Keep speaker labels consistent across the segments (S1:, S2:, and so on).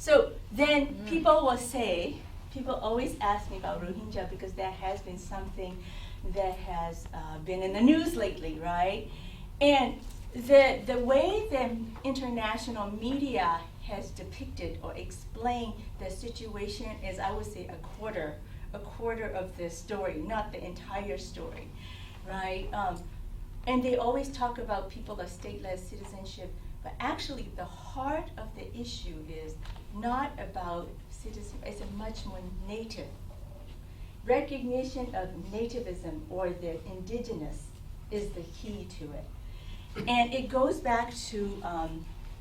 S1: So then people will say, people always ask me about Rohingya because that has been something that has been in the news lately, right? And the way the international media has depicted or explained the situation is, I would say, a quarter of the story, not the entire story, right? And they always talk about people of stateless citizenship, but actually the heart of the issue is not about citizenship, it's a much more native. Recognition of nativism or the indigenous is the key to it. And it goes back to,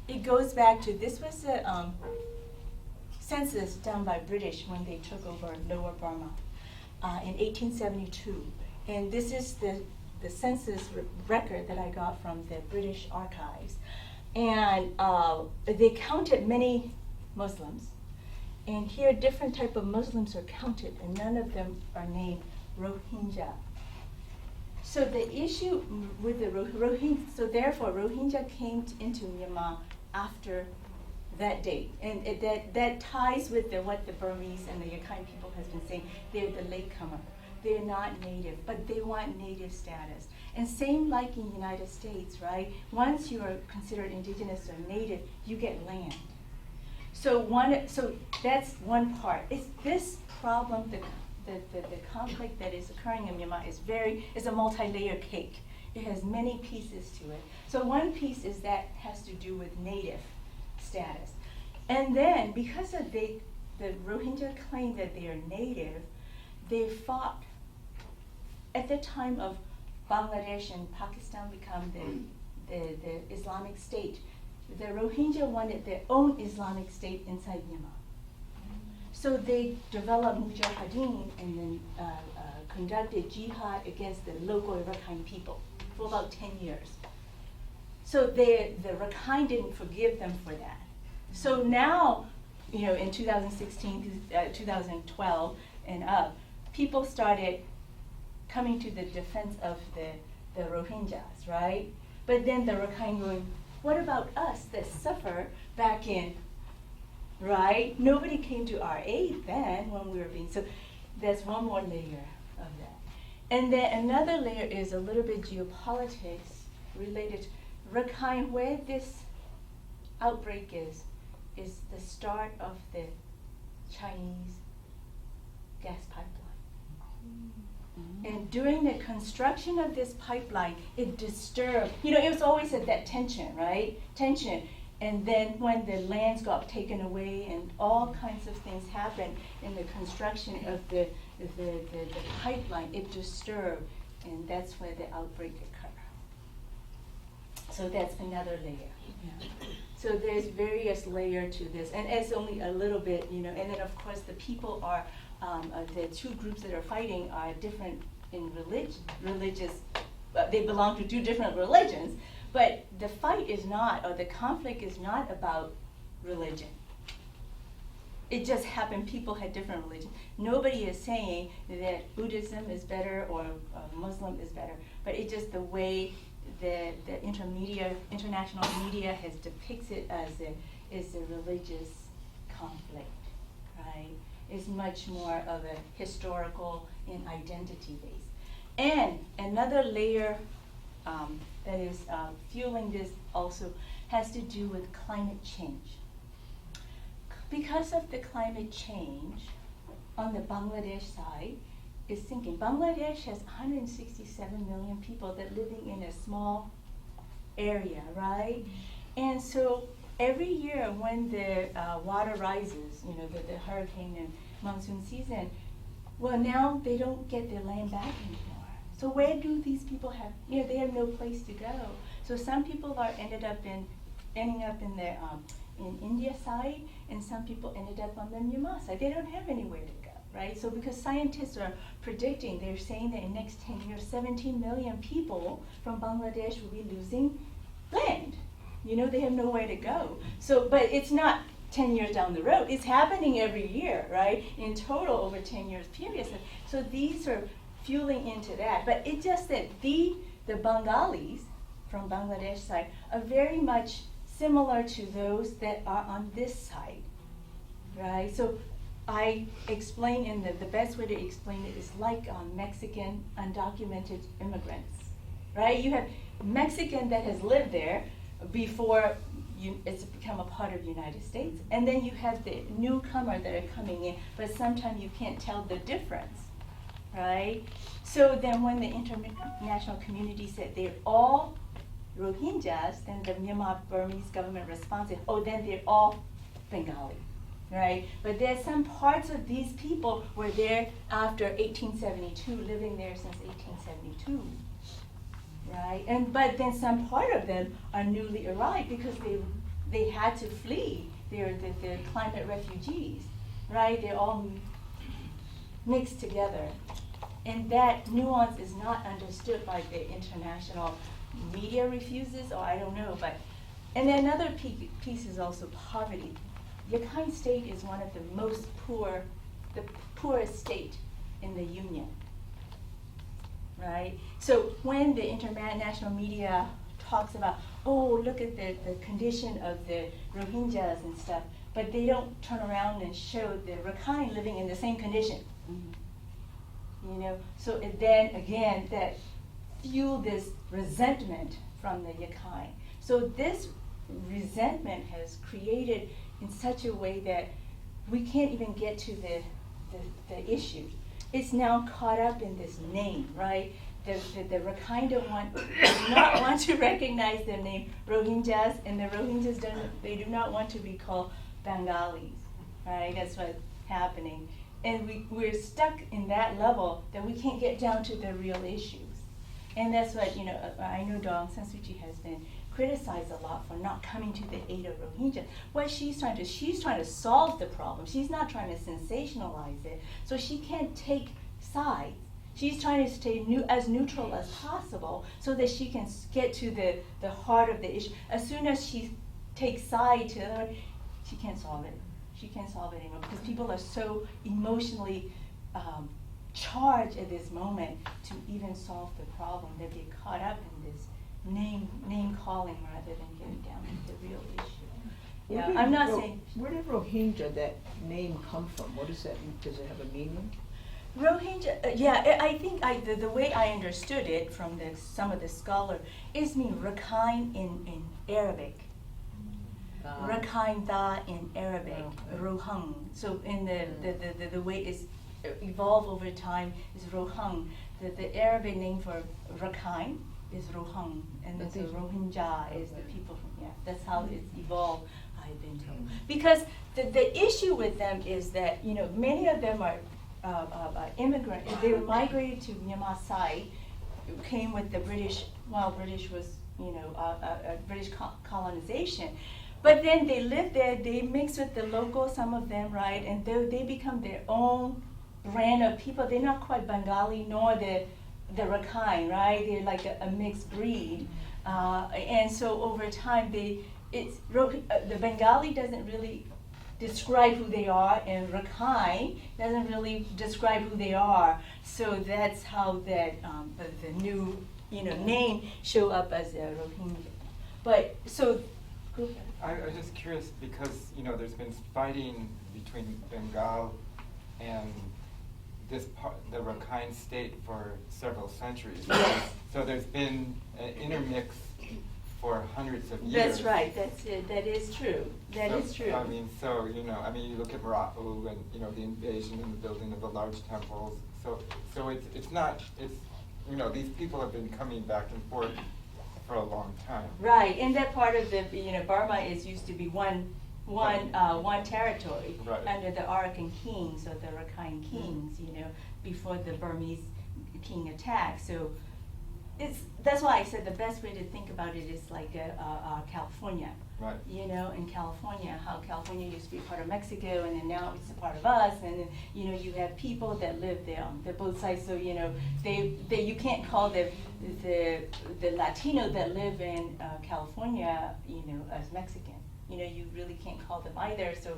S1: this was a census done by British when they took over Lower Burma in 1872. And this is the census record that I got from the British archives. And they counted many Muslims. And here different type of Muslims are counted, and none of them are named Rohingya. So the issue with the Rohingya, so therefore Rohingya came into Myanmar after that date. And that ties with what the Burmese and the Rakhine people has been saying. They're the latecomer. They're not native, but they want native status. And same like in the United States, right? Once you are considered indigenous or native, you get land. So that's one part. It's this problem, the conflict that is occurring in Myanmar is a multi-layered cake. It has many pieces to it. So one piece is that has to do with native status. And then because of the Rohingya claim that they are native, they fought at the time of Bangladesh and Pakistan become the Islamic State. The Rohingya wanted their own Islamic State inside Myanmar. So they developed Mujahideen and then conducted jihad against the local Rakhine people for about 10 years. So the Rakhine didn't forgive them for that. So now, in 2016, 2012 and up, people started coming to the defense of the Rohingyas, right? But then the Rakhine going, what about us that suffer back in, right? Nobody came to our aid then when we were being, so that's one more layer of that. And then another layer is a little bit geopolitics related to Rakhine, where this outbreak is the start of the Chinese gas pipeline. And during the construction of this pipeline, it disturbed, it was always at that tension, right? Tension. And then when the lands got taken away and all kinds of things happened in the construction of the pipeline, it disturbed, and that's where the outbreak occurred. So that's another layer. Yeah. So there's various layers to this, and it's only a little bit, and then of course the people are, the two groups that are fighting are different in religious, they belong to two different religions, but the fight is not, or the conflict is not about religion. It just happened, people had different religions. Nobody is saying that Buddhism is better or Muslim is better, but it's just the way the international media has depicted it as a religious conflict, right? Is much more of a historical and identity base. And another layer that is fueling this also has to do with climate change. Because of the climate change, on the Bangladesh side, is sinking. Bangladesh has 167 million people that living in a small area, right? And so every year when the water rises, the hurricane and monsoon season, well, now they don't get their land back anymore. So where do these people have, they have no place to go. So some people are ending up in India side, and some people ended up on the Myanmar side. They don't have anywhere to go, right? So because scientists are predicting, they're saying that in the next 10 years, 17 million people from Bangladesh will be losing land. They have nowhere to go. So, but it's not 10 years down the road. It's happening every year, right? In total, over 10 years period. So these are fueling into that. But it's just that the Bengalis from Bangladesh side are very much similar to those that are on this side. right? So I explain in the best way to explain it is like Mexican undocumented immigrants, right? You have Mexican that has lived there before it's become a part of the United States, and then you have the newcomer that are coming in, but sometimes you can't tell the difference, right? So then when the international community said they're all Rohingyas, then the Myanmar Burmese government responded, oh, then they're all Bengali, right? But there's some parts of these people were there after 1872, living there since 1872, right? But then some part of them are newly arrived because they had to flee. They're climate refugees, right? They're all mixed together. And that nuance is not understood by the international media refuses, or I don't know, but, and then another piece is also poverty. Rakhine State is one of the most the poorest state in the Union, right? So when the international media talks about, oh, look at the condition of the Rohingyas and stuff, but they don't turn around and show the Rakhine living in the same condition. You know, so then again, that fueled this resentment from the Rakhine. So this resentment has created in such a way that we can't even get to the issue. It's now caught up in this name, right? The Rakhine do not want to recognize their name Rohingyas, and the Rohingyas they do not want to be called Bengalis, right? That's what's happening. And we're stuck in that level that we can't get down to the real issues. And that's what, you know, I know Dawn San Suu Kyi has been criticized a lot for not coming to the aid of Rohingya. What she's trying to solve the problem. She's not trying to sensationalize it. So she can't take sides. She's trying to stay as neutral as possible so that she can get to the heart of the issue. As soon as she takes side to her, she can't solve it. She can't solve it anymore because people are so emotionally charged at this moment to even solve the problem that they caught up in this name calling rather than getting down to the real issue. Yeah, I'm not saying.
S2: Where did Rohingya, that name, come from? What does that mean? Does it have a meaning?
S1: Rohingya, yeah, I think the way I understood it from some of the scholars is mean Rakhine in Arabic. Rakhine Da in Arabic, Rohung. So in the way it's evolved over time is Rohung. The Arabic name for Rakhine is Rohung, and then so Rohingya is the people from, yeah, that's how it's evolved, I've been told. Because the issue with them is that, you know, many of them are immigrants. They were migrated to Myanmar side, came with the British, while British was, you know, a British colonization. But then they live there, they mix with the locals, some of them, right? And they become their own brand of people. They're not quite Bengali nor the Rakhine, right? They're like a mixed breed. And so over time, the Bengali doesn't really describe who they are, and Rakhine doesn't really describe who they are. So that's how that the new, you know, name show up as a Rohingya. But so.
S3: I was just curious because, you know, there's been fighting between Bengal and the Rakhine state for several centuries.
S1: Yes.
S3: So there's been an intermix for hundreds of years.
S1: That's right. That's it. That is true. That is true.
S3: I mean, so, you know, I mean, you look at Morocco and, you know, the invasion and the building of the large temples. So it's not, you know, these people have been coming back and forth for a long time.
S1: Right, and that part of the, you know, Burma used to be one territory,
S3: right,
S1: under the Arakan kings or the Rakhine kings, you know, before the Burmese king attacked. So that's why I said the best way to think about it is like California.
S3: Right.
S1: You know, in California, how California used to be part of Mexico, and then now it's a part of us, and then, you know, you have people that live there on both sides. So, you know, you can't call the Latino that live in California, you know, as Mexican. You know, you really can't call them either. So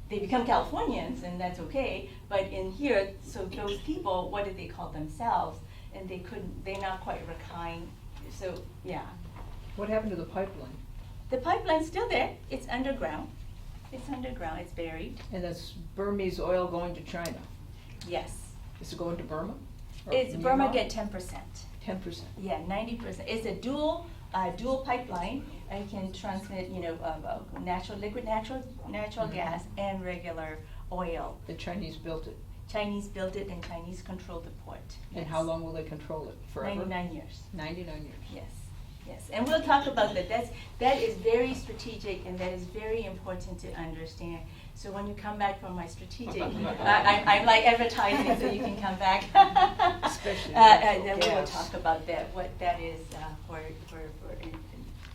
S1: they become Californians, and that's okay. But in here, so those people, what did they call themselves? And they're not quite Rakhine. So yeah.
S2: What happened to the pipeline?
S1: The pipeline's still there. It's underground. It's underground, it's buried.
S2: And that's Burmese oil going to China.
S1: Yes.
S2: Is it going to Burma? Or
S1: It's Burma
S2: Myanmar?
S1: get 10%.
S2: 10%.
S1: Yeah, 90%. It's a dual pipeline. I can transmit, natural liquid, natural gas and regular oil.
S2: The Chinese built it.
S1: Chinese built it and Chinese control the port.
S2: And
S1: Yes.
S2: how long will they control it? Forever?
S1: 99 years.
S2: 99 years.
S1: Yes, yes, and we'll talk about that. That is very strategic, and that is very important to understand. So when you come back from my strategic, I'm like advertising, so you can come back.
S2: Especially
S1: Then we will
S2: gas.
S1: talk about that, what that is for.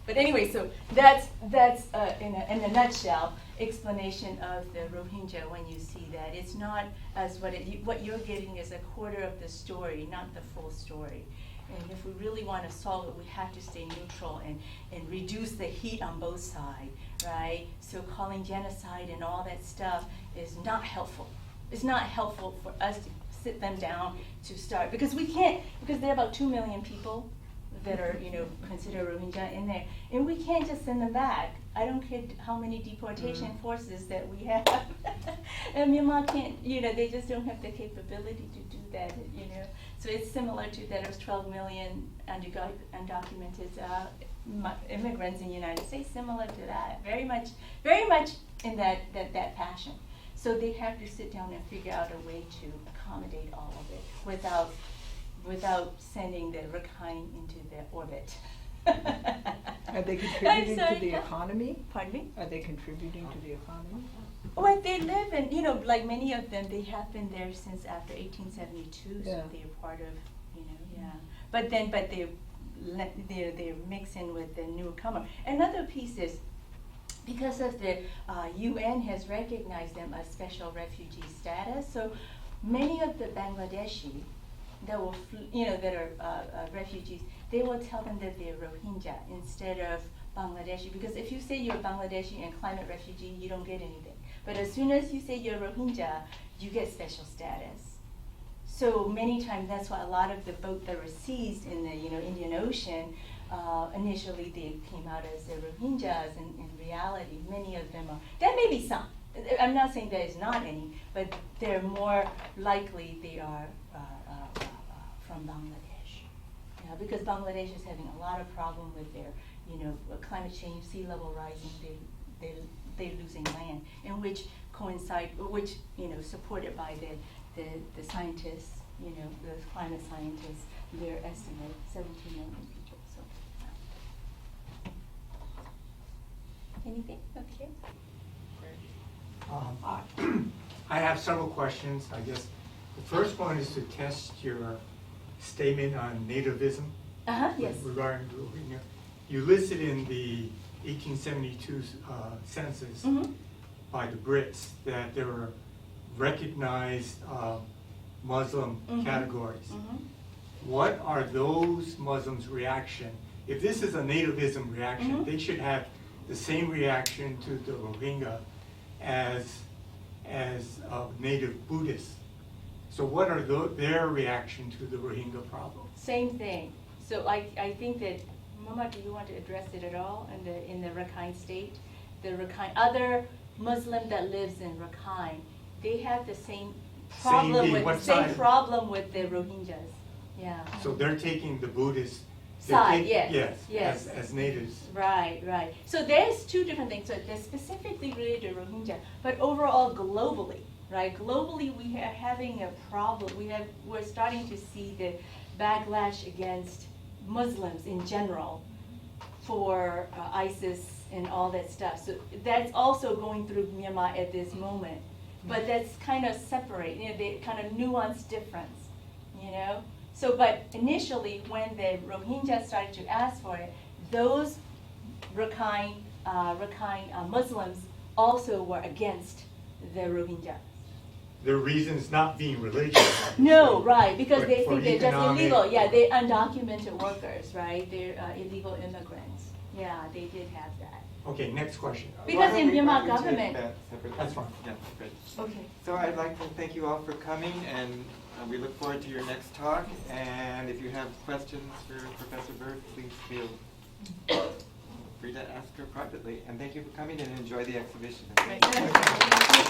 S1: But anyway, so that's in a nutshell explanation of the Rohingya. When you see that, it's not as what you're getting is a quarter of the story, not the full story. And if we really want to solve it, we have to stay neutral and reduce the heat on both sides, right? So calling genocide and all that stuff is not helpful. It's not helpful for us to sit them down to start, because we can't, because there are about 2 million people that are, considered Rohingya in there, and we can't just send them back. I don't care how many deportation forces that we have. And Myanmar can't, they just don't have the capability to do that, So it's similar to that there's 12 million undocumented immigrants in the United States, similar to that, very much in that passion. So they have to sit down and figure out a way to accommodate all of it without sending the Rakhine into the orbit.
S2: Are they contributing to the economy?
S1: Pardon me?
S2: Are they contributing to the economy?
S1: Well, they live in, like many of them, they have been there since after 1872, so
S2: Yeah.
S1: they're part of, yeah. But they're mixing with the newcomer. Another piece is, because of the UN has recognized them as special refugee status, so many of the Bangladeshi that will, that are refugees, they will tell them that they're Rohingya instead of Bangladeshi, because if you say you're Bangladeshi and climate refugee, you don't get anything. But as soon as you say you're Rohingya, you get special status. So many times, that's why a lot of the boats that were seized in the Indian Ocean, initially they came out as the Rohingyas, and in reality, many of them are. There may be some. I'm not saying there is not any, but they're more likely they are from Bangladesh. Because Bangladesh is having a lot of problem with their, climate change, sea level rising. They're losing land, and which supported by the scientists, the climate scientists, their estimate 17 million people. So, anything? Okay.
S4: I have several questions, I guess. The first one is to test your statement on nativism
S1: Yes.
S4: regarding Rohingya. You listed in the 1872 census by the Brits that there were recognized Muslim categories. What are those Muslims' reaction? If this is a nativism reaction, they should have the same reaction to the Rohingya as native Buddhists. So what are their reaction to the Rohingya problem?
S1: Same thing. So I think that, Mama, do you want to address it at all in the Rakhine state? The Rakhine, other Muslim that lives in Rakhine, they have the same problem with the Rohingyas. Yeah.
S4: So they're taking the Buddhist
S1: Side,
S4: yes,
S1: yes.
S4: as natives.
S1: Right. So there's two different things. So they're specifically related to Rohingya, but overall globally, right? Globally, we are having a problem. We're starting to see the backlash against Muslims in general for ISIS and all that stuff. So that's also going through Myanmar at this moment. But that's kind of separate, they kind of nuanced difference, So, but initially, when the Rohingyas started to ask for it, those Rakhine Muslims also were against the Rohingyas.
S4: Their reason is not being religious.
S1: No, right, because
S4: But
S1: they
S4: for
S1: think they're just
S4: economic-
S1: illegal. Yeah, they're undocumented workers, right? They're illegal immigrants. Yeah, they did have that.
S4: Okay, next question.
S1: Because in Myanmar
S3: Why don't we take
S1: government-
S3: that separately?
S4: That's fine.
S3: Yeah, great.
S1: Okay.
S3: So I'd like to thank you all for coming, and we look forward to your next talk. And if you have questions for Professor Byrd, please feel free free to ask her privately. And thank you for coming and enjoy the exhibition.
S1: Right.